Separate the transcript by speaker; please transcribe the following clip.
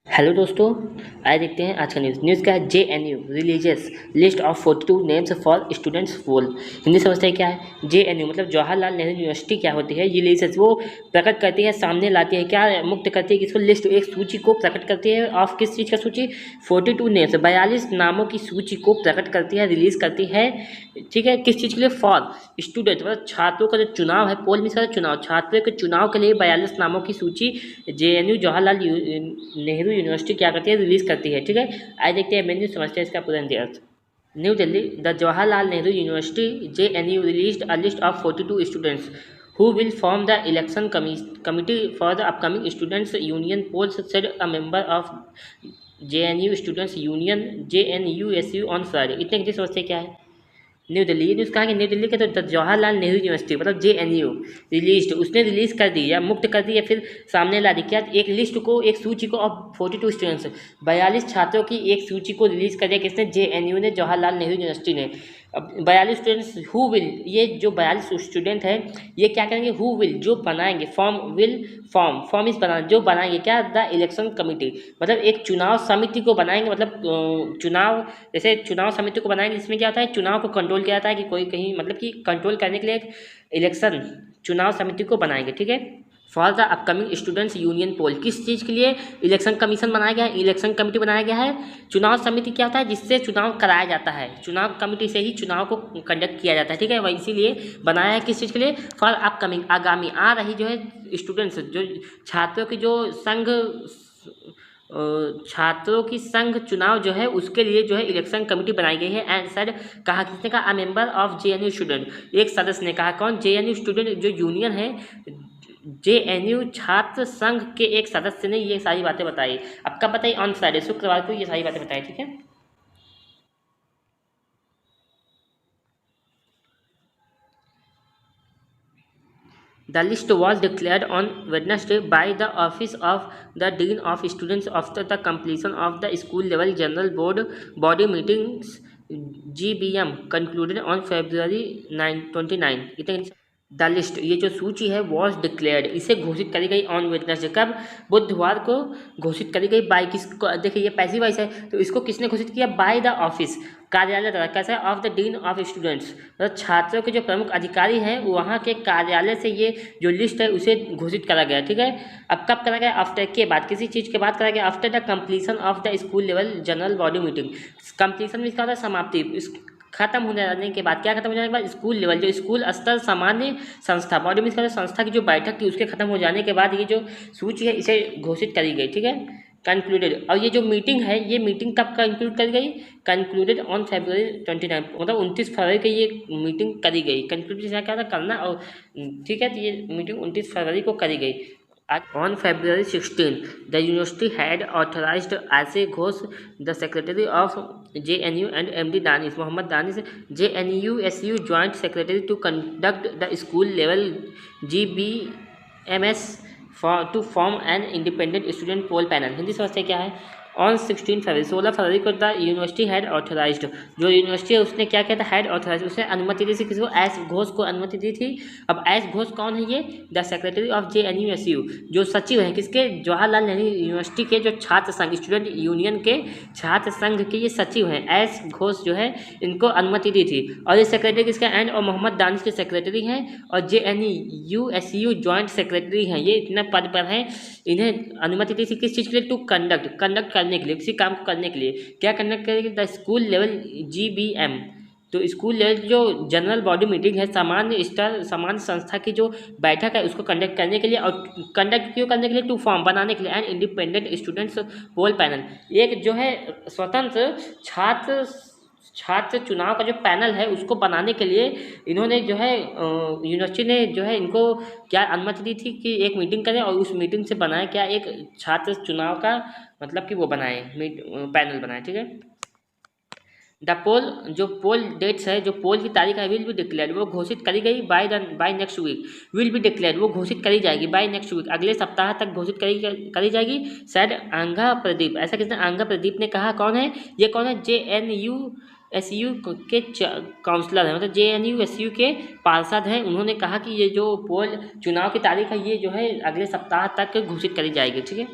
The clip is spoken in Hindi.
Speaker 1: हेलो दोस्तों, आइए देखते हैं आज का न्यूज़ क्या है। JNU religious list of 42 names for students poll. Hindi समझते हैं क्या है। JNU मतलब जवाहरलाल नेहरू यूनिवर्सिटी क्या होती है। रिलीजियस वो प्रकट करती है, सामने लाती है, क्या मुक्त करती है, किसको लिस्ट, एक सूची को प्रकट करती है। ऑफ किस चीज़ का सूची? 42 नेम्स 42 नामों की सूची को प्रकट करती है, रिलीज करती है। ठीक है, किस चीज़ के लिए? फॉर स्टूडेंट मतलब छात्रों का जो चुनाव है, पोल में सारा चुनाव, छात्रों के चुनाव के लिए 42 नामों की सूची JNU जवाहरलाल नेहरू यूनिवर्सिटी क्या करती है? रिलीज करती है। ठीक है, आइए देखते हैं मेन्यू, समझते हैं इसका पूरा अर्थ। New Delhi, the Jawaharlal Nehru university JNU released a list of 42 students who will form the election committee for the upcoming students union polls, said a member of JNU students union JNUSU on Friday। इतने कितने सोचते क्या है? न्यू दिल्ली, ये न्यूज़ कहाँ की? न्यू दिल्ली के तो जवाहरलाल नेहरू यूनिवर्सिटी मतलब JNU रिलीज, उसने रिलीज कर दी या मुक्त कर दी या फिर सामने ला दी क्या? एक लिस्ट को, एक सूची को ऑफ 42 स्टूडेंट्स, 42 छात्रों की एक सूची को रिलीज कर दिया। किसने? JNU ने, जवाहरलाल नेहरू यूनिवर्सिटी ने। अब 42 स्टूडेंट्स हु विल, ये जो 42 स्टूडेंट हैं ये क्या करेंगे? हु विल जो बनाएंगे, फॉर्म विल फॉर्म इस बनाना, जो बनाएंगे क्या? द इलेक्शन कमिटी मतलब एक चुनाव समिति को बनाएंगे। मतलब चुनाव, जैसे चुनाव समिति को बनाएंगे जिसमें क्या होता है, चुनाव को कंट्रोल किया जाता है कि कोई कहीं, मतलब कि कंट्रोल करने के लिए एक इलेक्शन चुनाव समिति को बनाएंगे। ठीक है, for the upcoming students union poll, किस चीज़ के लिए इलेक्शन कमीशन बनाया गया है, इलेक्शन कमेटी बनाया गया है। चुनाव समिति क्या होता है? जिससे चुनाव कराया जाता है, चुनाव कमेटी से ही चुनाव को कंडक्ट किया जाता है। ठीक है, वही इसीलिए बनाया है। किस चीज़ के लिए? फॉर अपकमिंग, आगामी आ रही जो है स्टूडेंट्स, जो छात्रों की जो संघ, छात्रों की संघ चुनाव जो है उसके लिए जो है इलेक्शन कमेटी बनाई गई है। एंड सर, कहा किसने कहा? A member of JNU student, एक सदस्य ने कहा। कौन? JNU स्टूडेंट जो यूनियन है, JNU छात्र संघ के एक सदस्य ने ये सारी बातें बताई। अब कब बताई? ऑन फ्राइडे, शुक्रवार को ये सारी बातें बताई। ठीक है, the list was declared on Wednesday by the Office of the Dean of Students after the completion of the school level general body meetings GBM concluded on February 29। इतने द लिस्ट, ये जो सूची है वॉज डिक्लेयर्ड, इसे घोषित करी गई ऑन वेडनेसडे, कब? बुधवार को घोषित करी गई। बाय किसको? देखिए ये पैसिव वॉइस है तो इसको किसने घोषित किया? बाय द ऑफिस, कार्यालय द्वारा। कैसा? Of the dean of students मतलब छात्रों के जो प्रमुख अधिकारी हैं वहाँ के कार्यालय से ये जो लिस्ट है उसे घोषित करा गया। ठीक है, अब कब करा गया? आफ्टर के बाद, किसी चीज़ के बाद करा गया? After the completion of the school level general body meeting. Completion में इसका होता है समाप्ति, इस खत्म हो जाने के बाद। क्या खत्म हो जाने के बाद? स्कूल लेवल, जो स्कूल स्तर सामान्य संस्था, बॉडी में इसका संस्था की जो बैठक थी उसके खत्म हो जाने के बाद ये जो सूची है इसे घोषित करी गई। ठीक है, कंक्लूडेड। और ये जो मीटिंग है, ये मीटिंग कब कंक्लूड करी गई? कंक्लूडेड ऑन February 29, मतलब 29 फरवरी को ये मीटिंग करी गई। कंक्लूड क्या था? करना। और ठीक है, तो ये मीटिंग 29 फरवरी को करी गई। On February 16, the university had authorized Aisha Ghosh, the secretary of JNU, and MD Danish, Mohammad Danish, JNU-SU joint secretary, to conduct the school level GBMS to form an independent student poll panel। Hindi समझते क्या है? ऑन 16 फरवरी, 16 फरवरी को द यूनिवर्सिटी हैड ऑथराइज्ड, जो यूनिवर्सिटी है उसने क्या किया था? हैड ऑथराइज्ड, उसने अनुमति दी थी। किसको? एस घोष को अनुमति दी थी। अब एस घोष कौन है? ये द सेक्रेटरी ऑफ JNU-SU, जो सचिव हैं किसके? जवाहरलाल नेहरू यूनिवर्सिटी के जो छात्र संघ, स्टूडेंट यूनियन के छात्र संघ के ये सचिव हैं। एस घोष जो है इनको अनुमति दी थी। और ये सेक्रेटरी किसका? एंड और मोहम्मद दानिश के सेक्रेटरी हैं और JNU-SU जॉइंट सेक्रेटरी हैं। ये इतना पद पर हैं। इन्हें अनुमति दी थी किस चीज़ के लिए? टू कंडक्ट करने के लिए, किसी काम को करने के लिए। क्या कंडक्ट करेगी? द स्कूल लेवल GBM, तो स्कूल लेवल जो जनरल बॉडी मीटिंग है, सामान्य संस्था की जो बैठक है उसको कंडक्ट करने के लिए। और कंडक्ट क्यों करने के लिए? टू फॉर्म, बनाने के लिए। And independent students poll panel, एक जो है स्वतंत्र छात्र चुनाव का जो पैनल है उसको बनाने के लिए इन्होंने जो है यूनिवर्सिटी ने जो है इनको क्या अनुमति दी थी कि एक मीटिंग करें और उस मीटिंग से बनाए क्या? एक छात्र चुनाव का मतलब कि वो बनाए, पैनल बनाए। ठीक है, द पोल, जो पोल डेट्स है, जो पोल की तारीख है, विल बी डिक्लेयर्ड, वो घोषित करी गई by next week. Will be declared, वो घोषित करी जाएगी बाय नेक्स्ट वीक, अगले सप्ताह तक घोषित करी जाएगी। सैड आंगा प्रदीप, ऐसा किसने? आंगा प्रदीप ने कहा। कौन है ये? कौन है? JNU-SU के काउंसलर हैं, मतलब JNU-SU के पार्षद हैं। उन्होंने कहा कि ये जो पोल चुनाव की तारीख है ये जो है अगले सप्ताह तक घोषित करी जाएगी। ठीक है,